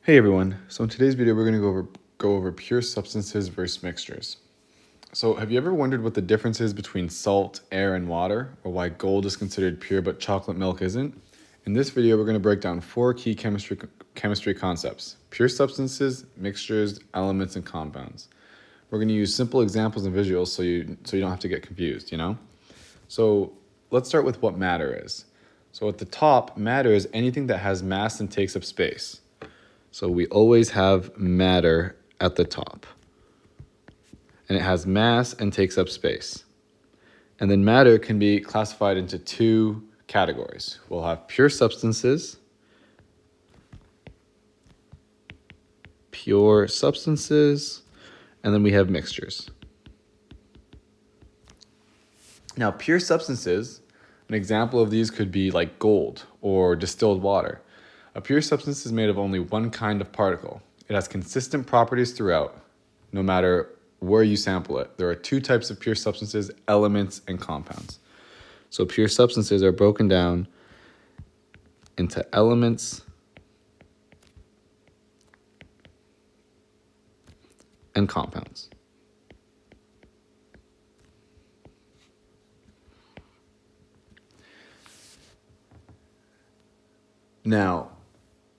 Hey everyone, so in today's video we're going to go over pure substances versus mixtures. So have you ever wondered what the difference is between salt, air, and water, or why gold is considered pure but chocolate milk isn't? In this video we're going to break down four key chemistry concepts: pure substances, mixtures, elements, and compounds. We're going to use simple examples and visuals so you don't have to get confused, So let's start with what matter is. So at the top, matter is anything that has mass and takes up space. So we always have matter at the top. And it has mass and takes up space. And then matter can be classified into two categories. We'll have pure substances, and then we have mixtures. Now, pure substances, an example of these could be like gold or distilled water. A pure substance is made of only one kind of particle. It has consistent properties throughout, no matter where you sample it. There are two types of pure substances: elements and compounds. So pure substances are broken down into elements and compounds. Now,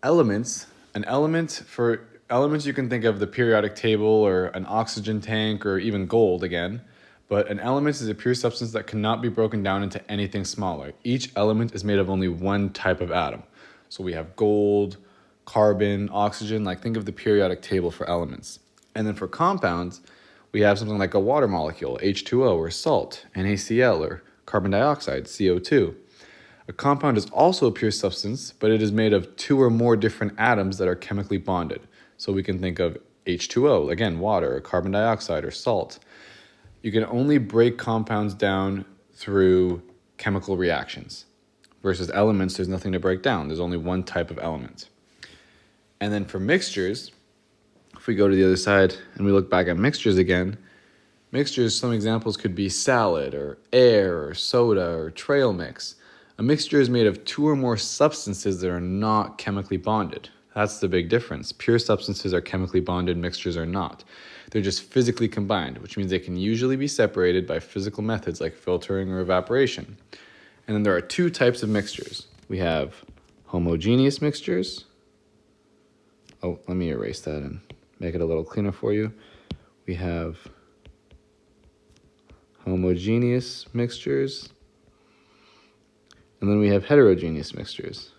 an element you can think of the periodic table or an oxygen tank or even gold again, but an element is a pure substance that cannot be broken down into anything smaller. Each element is made of only one type of atom. So we have gold, carbon, oxygen, think of the periodic table for elements. And then for compounds, we have something like a water molecule, H2O, or salt, NaCl, or carbon dioxide, CO2. A compound is also a pure substance, but it is made of two or more different atoms that are chemically bonded. So we can think of H2O, again, water, or carbon dioxide, or salt. You can only break compounds down through chemical reactions. Versus elements, there's nothing to break down. There's only one type of element. And then for mixtures, if we go to the other side and we look back at mixtures again, mixtures, some examples could be salad, or air, or soda, or trail mix. A mixture is made of two or more substances that are not chemically bonded. That's the big difference. Pure substances are chemically bonded, mixtures are not. They're just physically combined, which means they can usually be separated by physical methods like filtering or evaporation. And then there are two types of mixtures. We have homogeneous mixtures. Oh, let me erase that and make it a little cleaner for you. We have homogeneous mixtures. And then we have heterogeneous mixtures.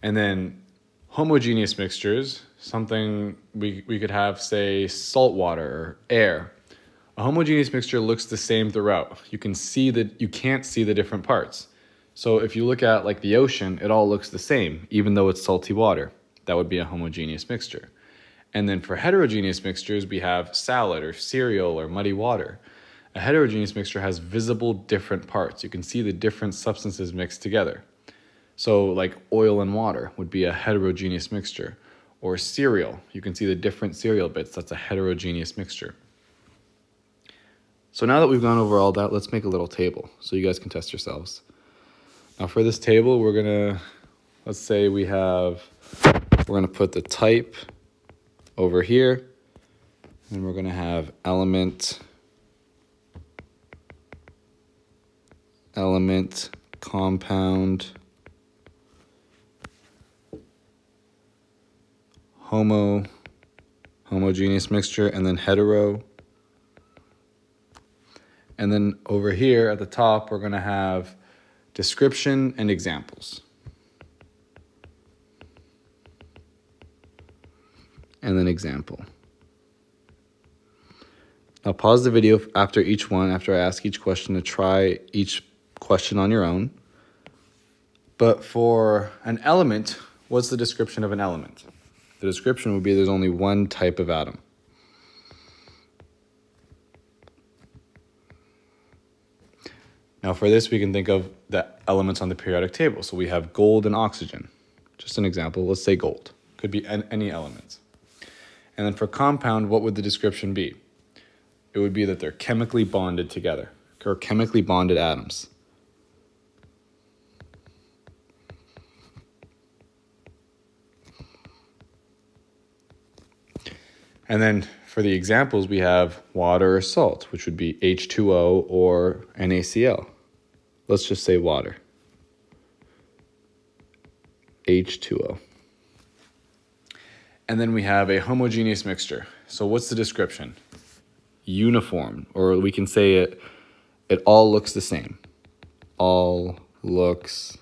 And then homogeneous mixtures, something we could have, say, salt water or air. A homogeneous mixture looks the same throughout. You can't see the different parts. So if you look at the ocean, it all looks the same, even though it's salty water. That would be a homogeneous mixture. And then for heterogeneous mixtures, we have salad or cereal or muddy water. A heterogeneous mixture has visible different parts. You can see the different substances mixed together. So like oil and water would be a heterogeneous mixture. Or cereal, you can see the different cereal bits. That's a heterogeneous mixture. So now that we've gone over all that, let's make a little table so you guys can test yourselves. Now for this table, let's say we're gonna put the type over here, and we're going to have element, compound, homogeneous mixture, and then hetero. And then over here at the top, we're going to have description and examples. And then example. Now pause the video after I ask each question, to try each question on your own. But for an element, what's the description of an element? The description would be there's only one type of atom. Now for this, we can think of the elements on the periodic table. So we have gold and oxygen. Just an example, let's say gold. Could be any elements. And then for compound, what would the description be? It would be that they're chemically bonded together, or chemically bonded atoms. And then for the examples, we have water or salt, which would be H2O or NaCl. Let's just say water. H2O. And then we have a homogeneous mixture. So what's the description? Uniform, or we can say it all looks the same. All looks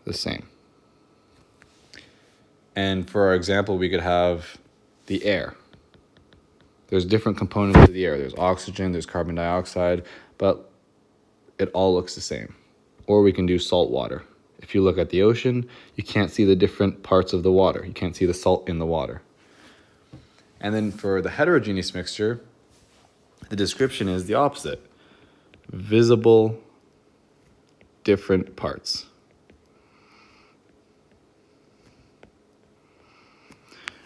the same. And for our example, we could have the air. There's different components of the air. There's oxygen, there's carbon dioxide, but it all looks the same. Or we can do salt water. If you look at the ocean, you can't see the different parts of the water. You can't see the salt in the water. And then for the heterogeneous mixture, the description is the opposite. Visible different parts.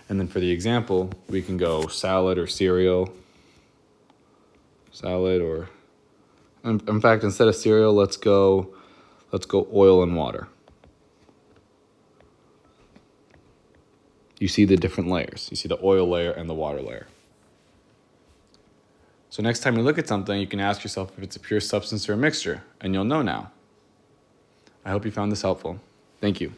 And then for the example, we can go salad or cereal. Salad or, in fact, instead of cereal, let's go oil and water. You see the different layers. You see the oil layer and the water layer. So next time you look at something, you can ask yourself if it's a pure substance or a mixture, and you'll know now. I hope you found this helpful. Thank you.